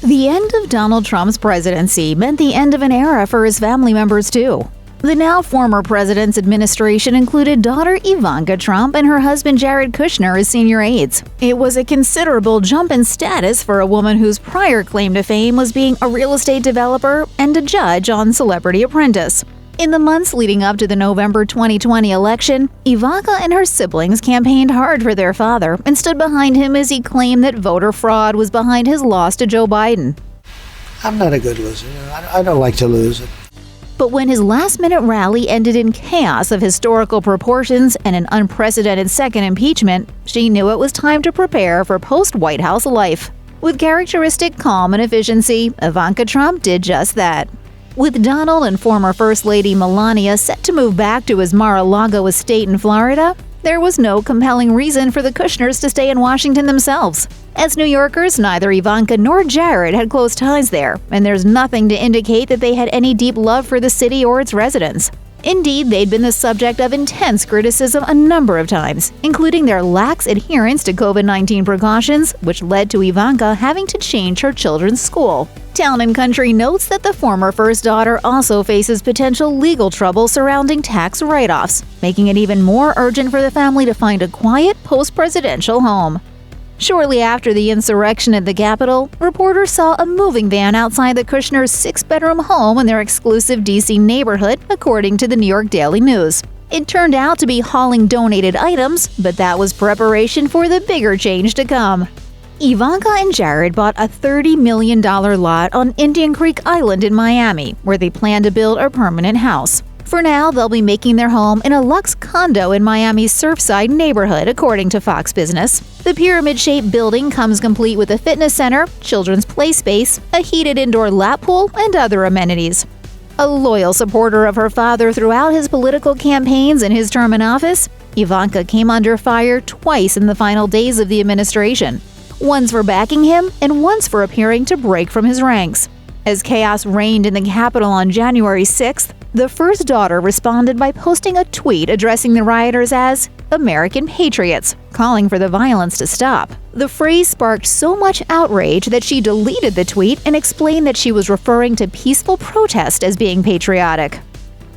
The end of Donald Trump's presidency meant the end of an era for his family members, too. The now former president's administration included daughter Ivanka Trump and her husband Jared Kushner as senior aides. It was a considerable jump in status for a woman whose prior claim to fame was being a real estate developer and a judge on Celebrity Apprentice. In the months leading up to the November 2020 election, Ivanka and her siblings campaigned hard for their father and stood behind him as he claimed that voter fraud was behind his loss to Joe Biden. I'm not a good loser. I don't like to lose. But when his last-minute rally ended in chaos of historical proportions and an unprecedented second impeachment, she knew it was time to prepare for post-White House life. With characteristic calm and efficiency, Ivanka Trump did just that. With Donald and former First Lady Melania set to move back to his Mar-a-Lago estate in Florida, there was no compelling reason for the Kushners to stay in Washington themselves. As New Yorkers, neither Ivanka nor Jared had close ties there, and there's nothing to indicate that they had any deep love for the city or its residents. Indeed, they'd been the subject of intense criticism a number of times, including their lax adherence to COVID-19 precautions, which led to Ivanka having to change her children's school. Town & Country notes that the former first daughter also faces potential legal trouble surrounding tax write-offs, making it even more urgent for the family to find a quiet post-presidential home. Shortly after the insurrection at the Capitol, reporters saw a moving van outside the Kushners' six-bedroom home in their exclusive D.C. neighborhood, according to the New York Daily News. It turned out to be hauling donated items, but that was preparation for the bigger change to come. Ivanka and Jared bought a $30 million lot on Indian Creek Island in Miami, where they plan to build a permanent house. For now, they'll be making their home in a luxe condo in Miami's Surfside neighborhood, according to Fox Business. The pyramid-shaped building comes complete with a fitness center, children's play space, a heated indoor lap pool, and other amenities. A loyal supporter of her father throughout his political campaigns and his term in office, Ivanka came under fire twice in the final days of the administration. Once for backing him, and once for appearing to break from his ranks. As chaos reigned in the Capitol on January 6th, the first daughter responded by posting a tweet addressing the rioters as American patriots, calling for the violence to stop. The phrase sparked so much outrage that she deleted the tweet and explained that she was referring to peaceful protest as being patriotic.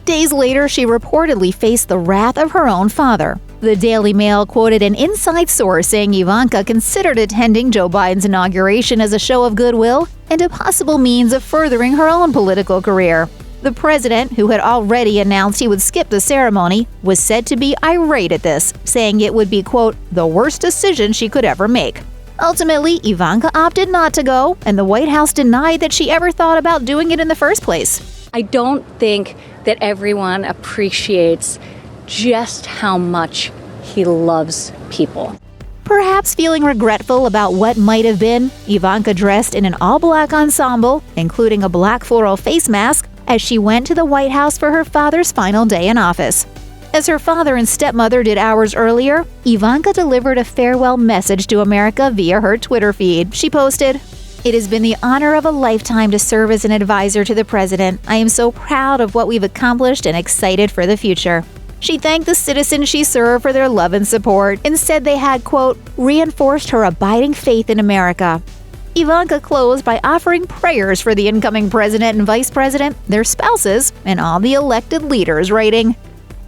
Days later, she reportedly faced the wrath of her own father. The Daily Mail quoted an inside source saying Ivanka considered attending Joe Biden's inauguration as a show of goodwill and a possible means of furthering her own political career. The president, who had already announced he would skip the ceremony, was said to be irate at this, saying it would be, quote, the worst decision she could ever make. Ultimately, Ivanka opted not to go, and the White House denied that she ever thought about doing it in the first place. I don't think that everyone appreciates just how much he loves people. Perhaps feeling regretful about what might have been, Ivanka dressed in an all-black ensemble, including a black floral face mask, as she went to the White House for her father's final day in office. As her father and stepmother did hours earlier, Ivanka delivered a farewell message to America via her Twitter feed. She posted, "It has been the honor of a lifetime to serve as an advisor to the president. I am so proud of what we've accomplished and excited for the future." She thanked the citizens she served for their love and support and said they had, quote, reinforced her abiding faith in America. Ivanka closed by offering prayers for the incoming president and vice president, their spouses, and all the elected leaders, writing,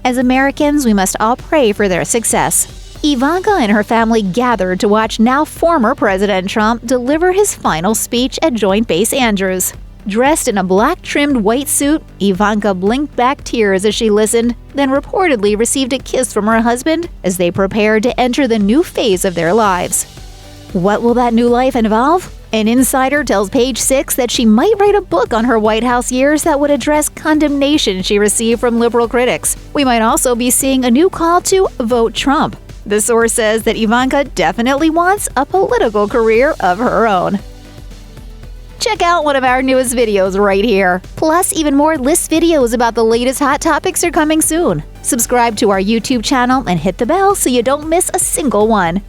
"As Americans, we must all pray for their success." Ivanka and her family gathered to watch now former President Trump deliver his final speech at Joint Base Andrews. Dressed in a black-trimmed white suit, Ivanka blinked back tears as she listened, then reportedly received a kiss from her husband as they prepared to enter the new phase of their lives. What will that new life involve? An insider tells Page Six that she might write a book on her White House years that would address condemnation she received from liberal critics. We might also be seeing a new call to vote Trump. The source says that Ivanka definitely wants a political career of her own. Check out one of our newest videos right here. Plus, even more list videos about the latest hot topics are coming soon. Subscribe to our YouTube channel and hit the bell so you don't miss a single one.